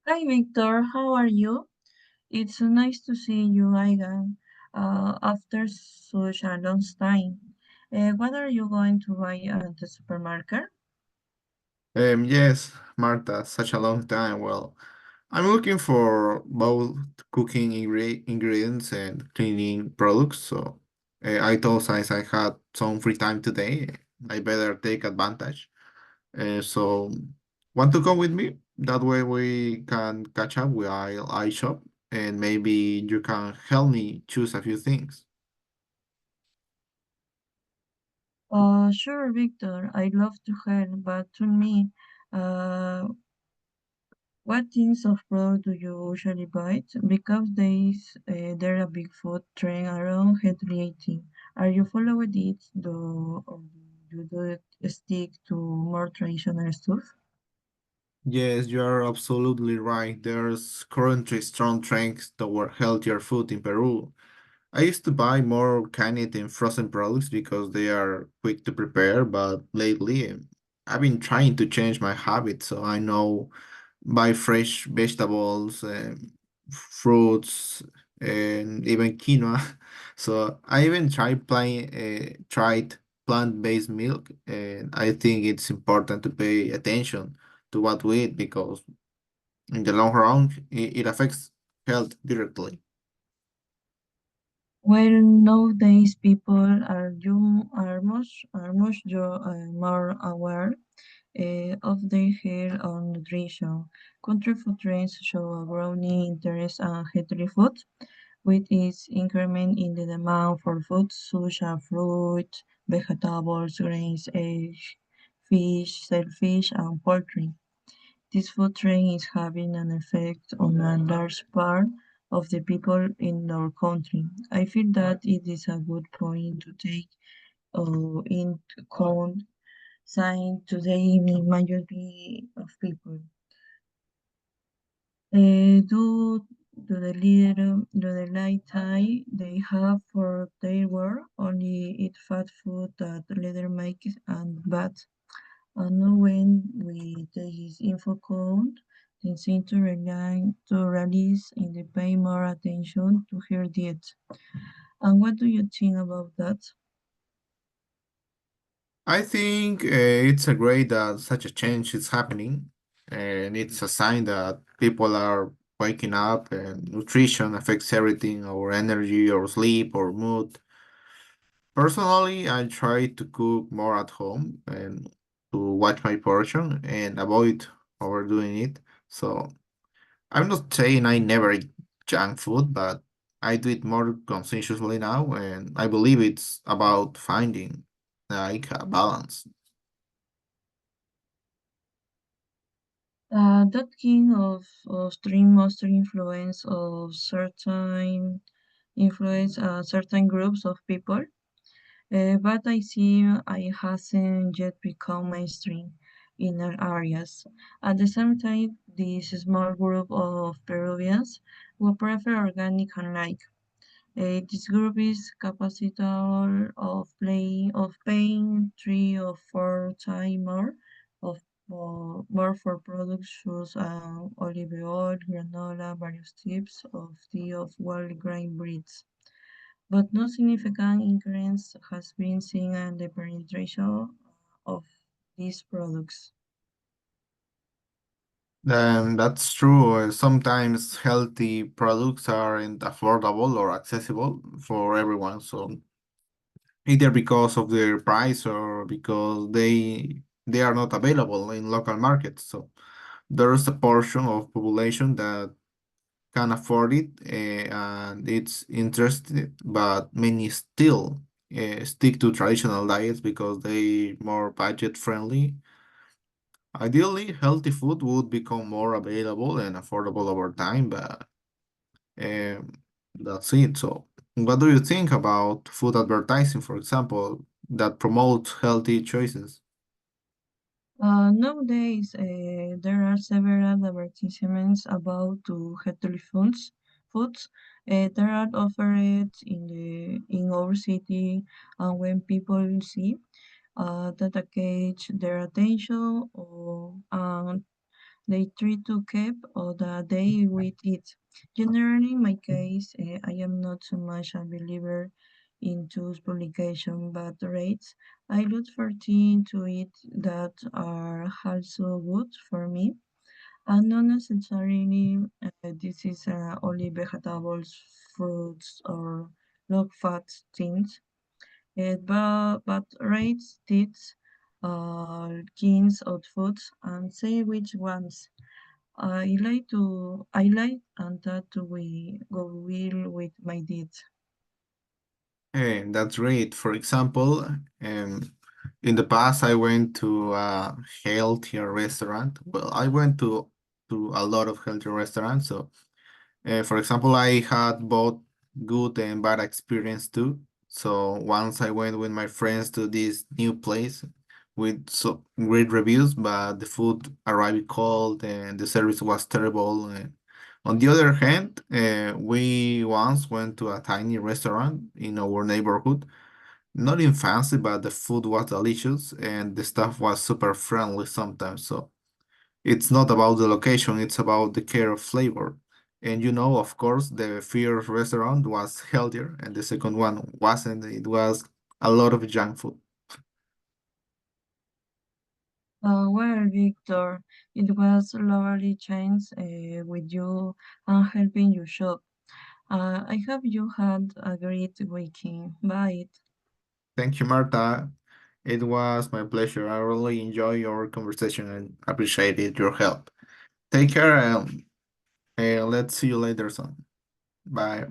Hi Victor, how are you? It's so nice to see you again after such a long time. What are you going to buy at the supermarket? Yes, Marta, such a long time. Well, I'm looking for both cooking ingredients and cleaning products. So I thought since I had some free time today, I better take advantage. So want to come with me? That way we can catch up while I shop, and maybe you can help me choose a few things. Sure, Victor. I'd love to help, but to me, uh, what things of product do you usually buy? Because there's a big food trend around healthy eating. Are you following it? Or do you do it stick to more traditional stuff? Yes, you are absolutely right. There's currently strong trends toward healthier food in Peru. I used to buy more canned and frozen products because they are quick to prepare, but lately I've been trying to change my habits so I know buy fresh vegetables, fruits, and even quinoa. So I even tried plant-based milk, and I think it's important to pay attention to what we eat because in the long run it affects health directly. Well, nowadays people are much more aware of their health and nutrition. Country food trends show a growing interest in healthy food, with its increment in the demand for foods such as fruit, vegetables, grains, eggs, fish, shellfish, and poultry. This food trend is having an effect on a large part of the people in our country. I feel that it is a good point to take into account since today the majority of people do the light tie they have for their work only eat fat food that later makes and bad. And now when we take this info code, they seem to release and they pay more attention to her diet. And what do you think about that? I think it's a great that such a change is happening, and it's a sign that people are waking up, and nutrition affects everything, our energy, our sleep, our mood. Personally, I try to cook more at home and to watch my portion and avoid overdoing it. So I'm not saying I never eat junk food, but I do it more consciously now, and I believe it's about finding like a balance. That kind of stream master influence certain groups of people. But I see I hasn't yet become mainstream in our areas. At the same time, this small group of Peruvians who prefer organic and like. This group is capable of paying 3 or 4 times more for products such as olive oil, granola, various types of tea of whole grain breeds, but no significant increase has been seen in the penetration of these products. That's true. Sometimes healthy products aren't affordable or accessible for everyone. So either because of their price or because they are not available in local markets. So there is a portion of population that can afford it and it's interested, but many still stick to traditional diets because they more budget friendly. Ideally, healthy food would become more available and affordable over time, but um, that's it. So, what do you think about food advertising, for example, that promotes healthy choices? Nowadays, there are several advertisements about to healthy foods that are offered in our city, and when people see that catch their attention, or They try to keep or the day with it. Generally, in my case, I am not so much a believer into publication, but rates. I look for things to eat that are also good for me, and not necessarily this is only vegetables, fruits, or low fat things. But rates these kinds of foods and say which ones I like and that we go well with my diet. That's great. For example, in the past, I went to a healthier restaurant. Well, I went to a lot of healthier restaurants. So, for example, I had both good and bad experience too. So once I went with my friends to this new place with so great reviews, but the food arrived cold and the service was terrible. And on the other hand, we once went to a tiny restaurant in our neighborhood. Not in fancy, but the food was delicious and the staff was super friendly sometimes. So it's not about the location, it's about the care of flavor. And of course, the first restaurant was healthier and the second one wasn't. It was a lot of junk food. Well, Victor, it was lovely chance with you and helping you shop. I hope you had a great weekend. Bye. Thank you, Marta. It was my pleasure. I really enjoy your conversation and appreciated your help. Take care and let's see you later, son. Bye.